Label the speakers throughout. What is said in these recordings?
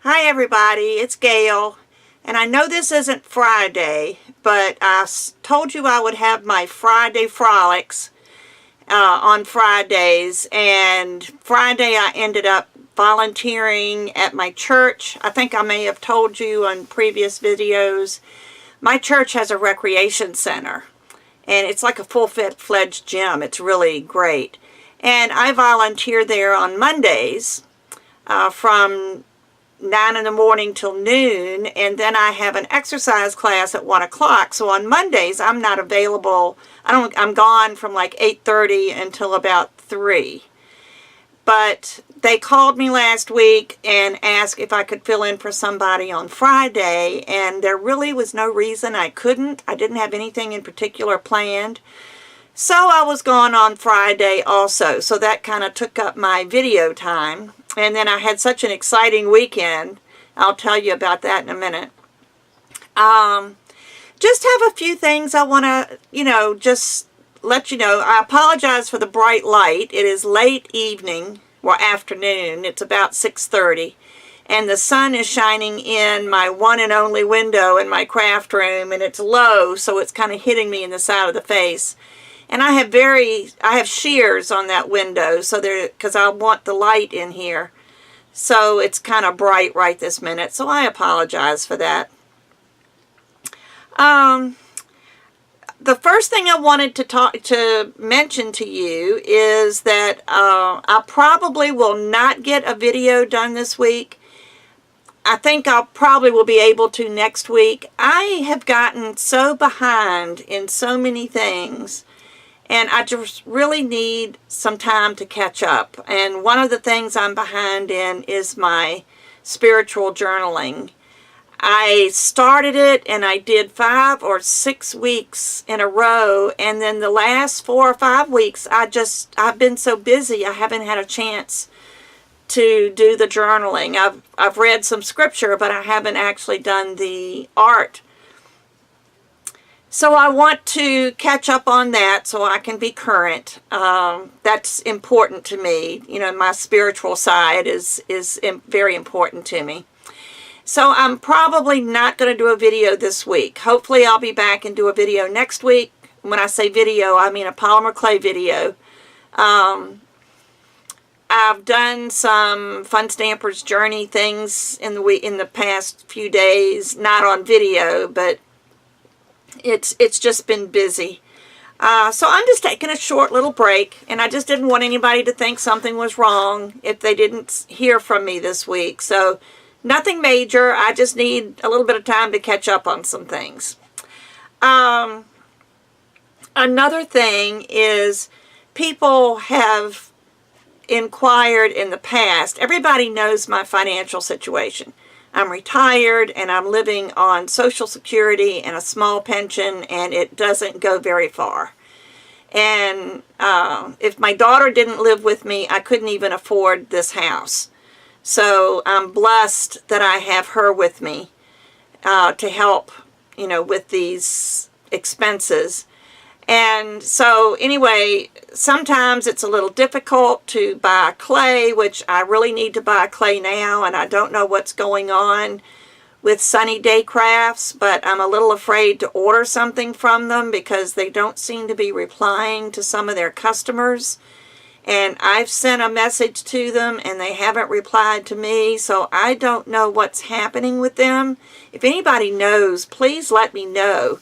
Speaker 1: Hi everybody, it's Gayle, and I know this isn't Friday, but I told you I would have my Friday Frolics on Fridays, and Friday I ended up volunteering at my church. I think I may have told you on previous videos, my church has a recreation center, and it's like a full-fledged gym. It's really great. And I volunteer there on Mondays from 9 in the morning till noon, and then I have an exercise class at 1 o'clock. So on Mondays I'm not available. I'm gone from like 8:30 until about 3. But they called me last week and asked if I could fill in for somebody on Friday, and there really was no reason I couldn't. I didn't have anything in particular planned. So I was gone on Friday also, so that kind of took up my video time. And then I had such an exciting weekend. I'll tell you about that in a minute. Just have a few things I want to, just let you know. I apologize for the bright light. It is late evening or afternoon. It's about 6:30. And the sun is shining in my one and only window in my craft room, and it's low, so it's kind of hitting me in the side of the face. And I have shears on that window, so because I want the light in here. So it's kind of bright right this minute, so I apologize for that. The first thing I wanted to mention to you is that I probably will not get a video done this week. I think I probably will be able to next week. I have gotten so behind in so many things, and I just really need some time to catch up. And one of the things I'm behind in is my spiritual journaling. I started it and I did 5 or 6 weeks in a row, and then the last 4 or 5 weeks I've been so busy I haven't had a chance to do the journaling. I've read some scripture, but I haven't actually done the art. So I want to catch up on that so I can be current. That's important to me. My spiritual side is very important to me. So I'm probably not going to do a video this week. Hopefully I'll be back and do a video next week. When I say video, I mean a polymer clay video. I've done some Fun Stamper's Journey things in the past few days, not on video, but it's just been busy. So I'm just taking a short little break, and I just didn't want anybody to think something was wrong if they didn't hear from me this week. So nothing major. I just need a little bit of time to catch up on some things. Another thing is people have inquired in the past. Everybody knows my financial situation. I'm retired and I'm living on Social Security and a small pension, and it doesn't go very far. And if my daughter didn't live with me, I couldn't even afford this house. So I'm blessed that I have her with me to help, with these expenses. And so anyway, sometimes it's a little difficult to buy clay, which I really need to buy clay now, and I don't know what's going on with Sunny Day Crafts, but I'm a little afraid to order something from them because they don't seem to be replying to some of their customers. And I've sent a message to them and they haven't replied to me, so I don't know what's happening with them. If anybody knows, please let me know.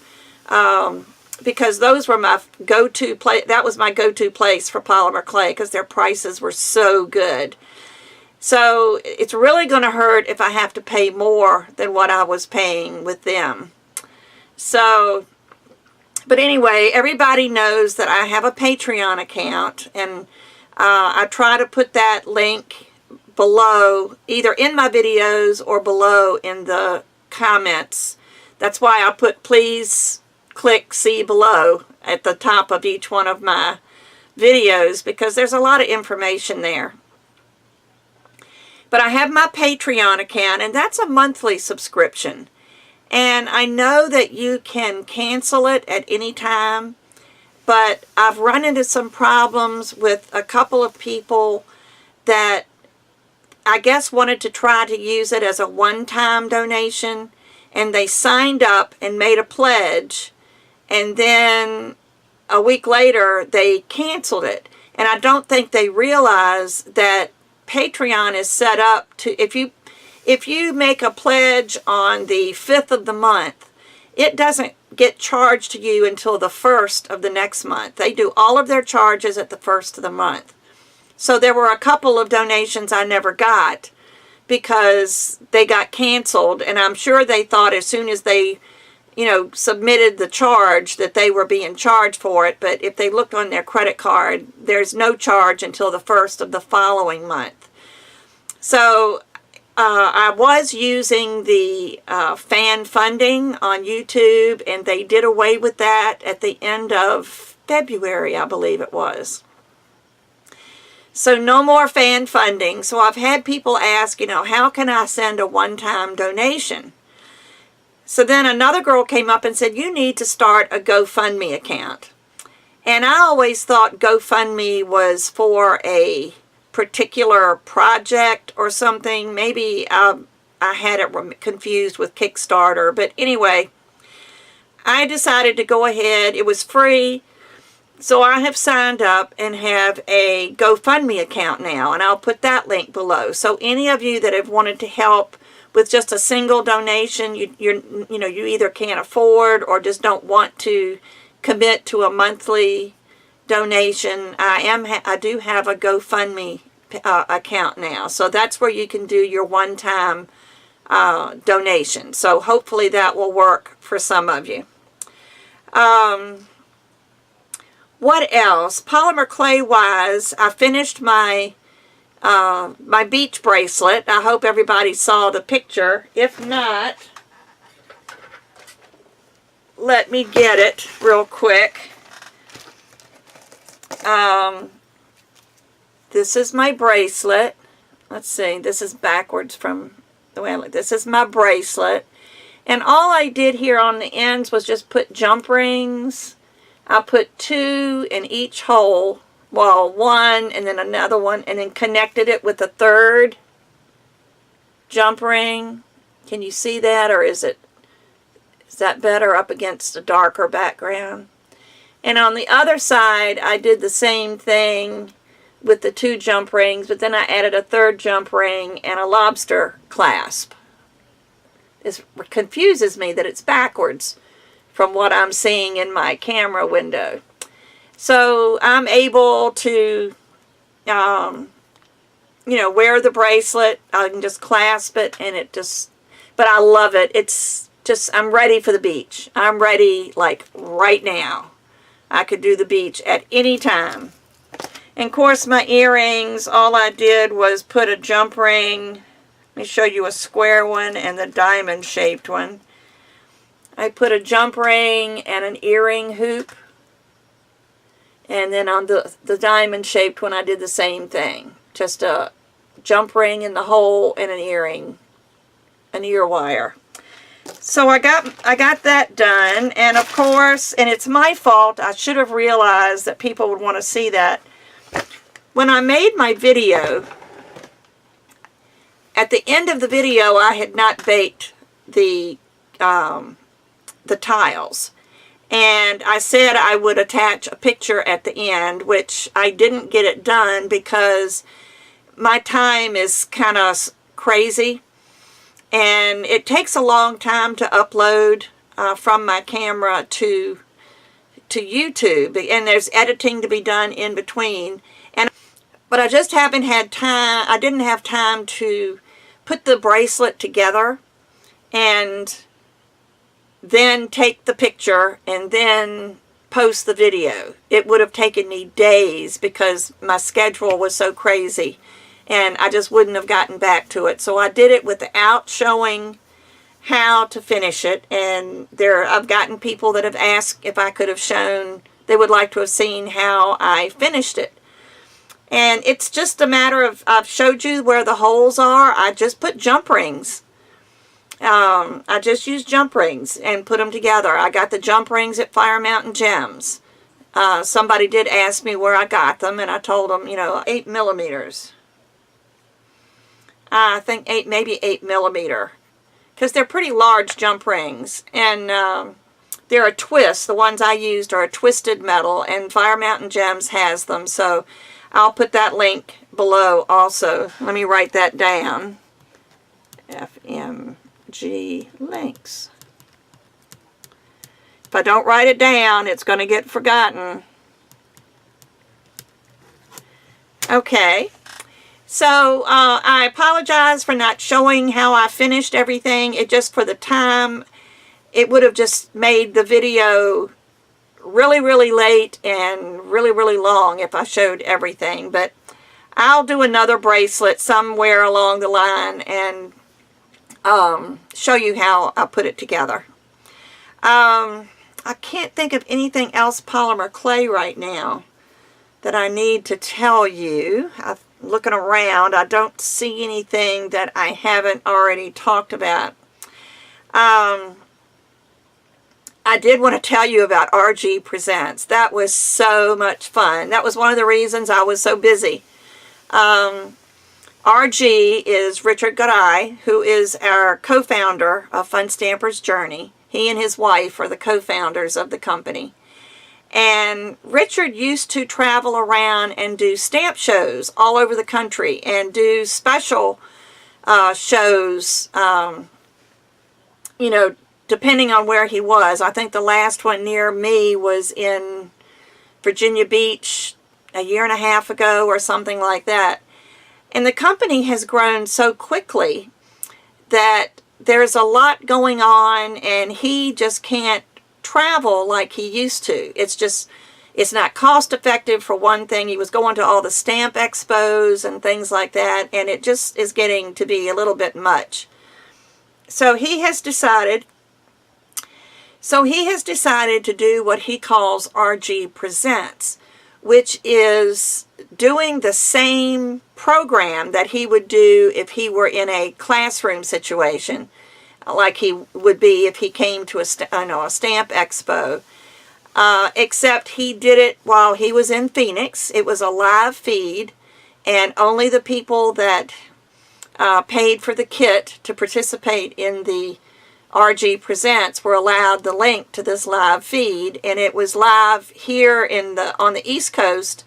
Speaker 1: Because those were my go-to place. That was my go-to place for polymer clay because their prices were so good. So it's really going to hurt if I have to pay more than what I was paying with them. So, but anyway, everybody knows that I have a Patreon account, and I try to put that link below, either in my videos or below in the comments. That's why I put please click see below at the top of each one of my videos, because there's a lot of information there. But I have my Patreon account, and that's a monthly subscription. And I know that you can cancel it at any time, but I've run into some problems with a couple of people that I guess, wanted to try to use it as a one-time donation, and they signed up and made a pledge, and then a week later they canceled it. And I don't think they realize that Patreon is set up to, if you make a pledge on the 5th of the month, it doesn't get charged to you until the 1st of the next month. They do all of their charges at the 1st of the month. So there were a couple of donations I never got because they got canceled, and I'm sure they thought as soon as they, submitted the charge that they were being charged for it. But if they looked on their credit card, there's no charge until the 1st of the following month. So I was using the fan funding on YouTube, and they did away with that at the end of February, I believe it was. So no more fan funding. So I've had people ask, how can I send a one-time donation? So then another girl came up and said, you need to start a GoFundMe account. And I always thought GoFundMe was for a particular project or something. Maybe I had it confused with Kickstarter. But anyway, I decided to go ahead. It was free. So I have signed up and have a GoFundMe account now, and I'll put that link below. So any of you that have wanted to help with just a single donation, you either can't afford or just don't want to commit to a monthly donation, I do have a GoFundMe account now. So that's where you can do your one-time donation. So hopefully that will work for some of you. What else? Polymer clay wise, I finished my my beach bracelet. I hope everybody saw the picture. If not, let me get it real quick. This is my bracelet. Let's see, this is backwards from the way I look. This is my bracelet. And all I did here on the ends was just put jump rings. I put 2 in each hole. Well, 1 and then another one, and then connected it with a 3rd jump ring. Can you see that, or is that better up against a darker background? And on the other side, I did the same thing with the 2 jump rings, but then I added a 3rd jump ring and a lobster clasp. This confuses me that it's backwards from what I'm seeing in my camera window. So I'm able to, wear the bracelet. I can just clasp it, and but I love it. It's just, I'm ready for the beach. I'm ready, like, right now. I could do the beach at any time. And, of course, my earrings, all I did was put a jump ring. Let me show you a square one and the diamond-shaped one. I put a jump ring and an earring hoop. And then on the diamond-shaped one, I did the same thing. Just a jump ring in the hole and an earring, an ear wire. So I got that done. And of course, and it's my fault, I should have realized that people would want to see that. When I made my video, at the end of the video, I had not baked the tiles. And I said I would attach a picture at the end, which I didn't get it done because my time is kind of crazy. And it takes a long time to upload from my camera to YouTube. And there's editing to be done in between. But I just haven't had time. I didn't have time to put the bracelet together and then take the picture and then post the video. It would have taken me days because my schedule was so crazy and I just wouldn't have gotten back to it. So I did it without showing how to finish it, and I've gotten people that have asked if I could have shown, they would like to have seen how I finished it. And it's just a matter of, I've showed you where the holes are. I just put jump rings. I just used jump rings and put them together. I got the jump rings at Fire Mountain Gems. Somebody did ask me where I got them, and I told them, 8 millimeters. I think maybe 8mm, because they're pretty large jump rings, and they're a twist. The ones I used are a twisted metal, and Fire Mountain Gems has them, so I'll put that link below also. Let me write that down. FMG links. If I don't write it down, it's going to get forgotten. Okay. So I apologize for not showing how I finished everything. It just, for the time, it would have just made the video really, really late and really, really long if I showed everything. But I'll do another bracelet somewhere along the line and show you how I put it together. I can't think of anything else polymer clay right now that I need to tell you. I'm looking around. I don't see anything that I haven't already talked about. I did want to tell you about RG Presents. That was so much fun. That was one of the reasons I was so busy. RG is Richard Garay, who is our co-founder of Fun Stamper's Journey. He and his wife are the co-founders of the company. And Richard used to travel around and do stamp shows all over the country and do special shows, you know, depending on where he was. I think the last one near me was in Virginia Beach a year and a half ago or something like that. And the company has grown so quickly that there's a lot going on, and he just can't travel like he used to. It's not cost effective, for one thing. He was going to all the stamp expos and things like that, and it just is getting to be a little bit much. So he has decided to do what he calls RG Presents, which is doing the same program that he would do if he were in a classroom situation, like he would be if he came to a stamp expo, except he did it while he was in Phoenix. It was a live feed, and only the people that paid for the kit to participate in the RG Presents were allowed the link to this live feed, and it was live here on the East Coast.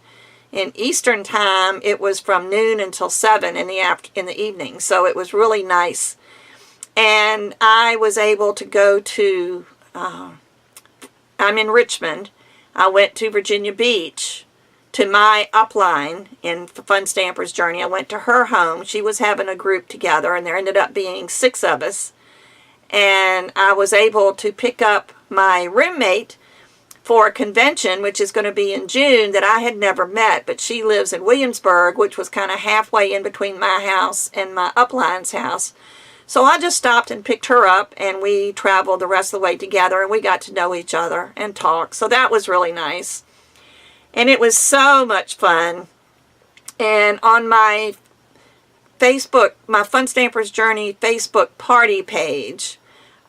Speaker 1: In Eastern time, it was from noon until 7 in the evening, so it was really nice. And I was able to go to, I'm in Richmond. I went to Virginia Beach to my upline in Fun Stamper's Journey. I went to her home. She was having a group together, and there ended up being 6 of us. And I was able to pick up my roommate for a convention, which is going to be in June, that I had never met, but she lives in Williamsburg, which was kind of halfway in between my house and my upline's house. So I just stopped and picked her up, and we traveled the rest of the way together, and we got to know each other and talk. So that was really nice. And it was so much fun. And on my Facebook, my Fun Stamper's Journey Facebook party page,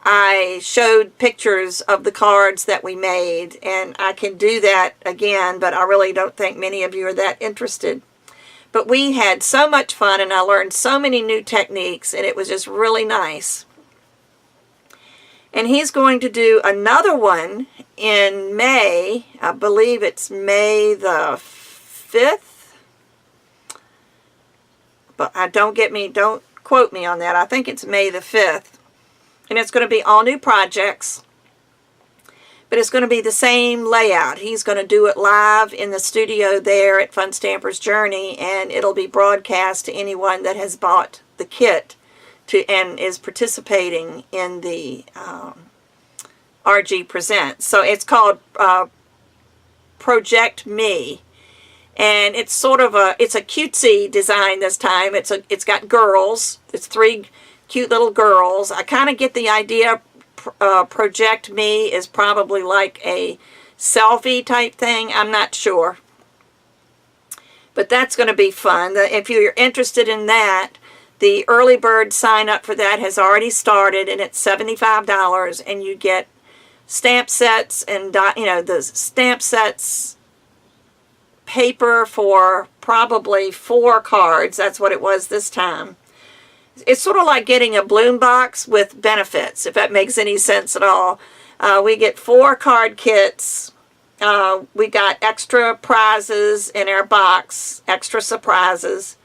Speaker 1: I showed pictures of the cards that we made, and I can do that again, but I really don't think many of you are that interested. But we had so much fun, and I learned so many new techniques, and it was just really nice. And he's going to do another one in May. I believe it's May the 5th. But don't quote me on that. I think it's May the 5th. And it's going to be all new projects, but it's going to be the same layout. He's going to do it live in the studio there at Fun Stamper's Journey, and it'll be broadcast to anyone that has bought the kit and is participating in the RG Presents. So it's called Project Me, and it's sort of it's a cutesy design this time. It's got girls. It's 3 cute little girls. I kind of get the idea Project Me is probably like a selfie type thing. I'm not sure. But that's going to be fun. If you're interested in that, the early bird sign up for that has already started, and it's $75, and you get stamp sets and the stamp sets paper for probably 4 cards. That's what it was this time. it's sort of like getting a balloon box with benefits, if that makes any sense at all. We get 4 card kits. We got extra prizes in our box, extra surprises,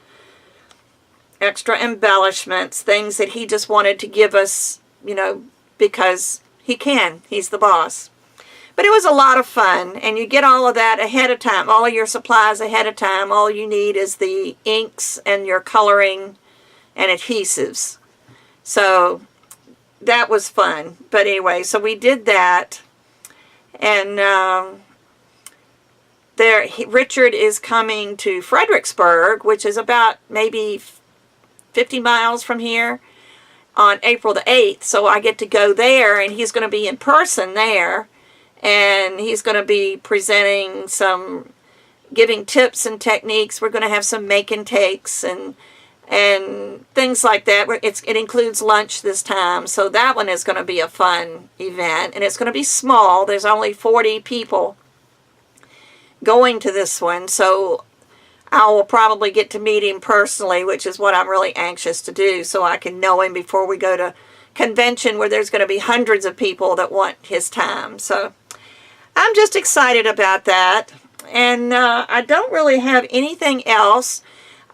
Speaker 1: extra embellishments, things that he just wanted to give us, you know, because he can. He's the boss. But it was a lot of fun, and you get all of that ahead of time, all of your supplies ahead of time. All you need is the inks and your coloring and adhesives. So that was fun. But anyway, so we did that, and Richard is coming to Fredericksburg, which is about maybe 50 miles from here, on April the 8th. So I get to go there, and he's going to be in person there. And he's going to be presenting giving tips and techniques. We're going to have some make and takes and things like that. It includes lunch this time. So that one is going to be a fun event. And it's going to be small. There's only 40 people going to this one. So I will probably get to meet him personally, which is what I'm really anxious to do, so I can know him before we go to convention where there's going to be hundreds of people that want his time. So I'm just excited about that. And I don't really have anything else.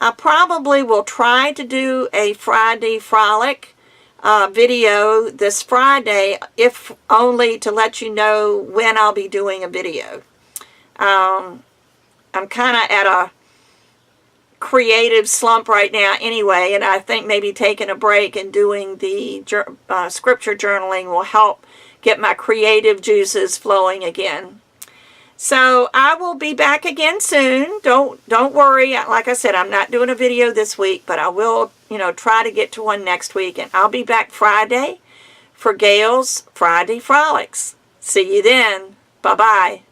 Speaker 1: I probably will try to do a Friday Frolic video this Friday, if only to let you know when I'll be doing a video. I'm kind of at a creative slump right now anyway, and I think maybe taking a break and doing the scripture journaling will help get my creative juices flowing again. So I will be back again soon. Don't worry. Like I said, I'm not doing a video this week, but I will, try to get to one next week, and I'll be back Friday for Gayle's Friday Frolics. See you then. Bye-bye.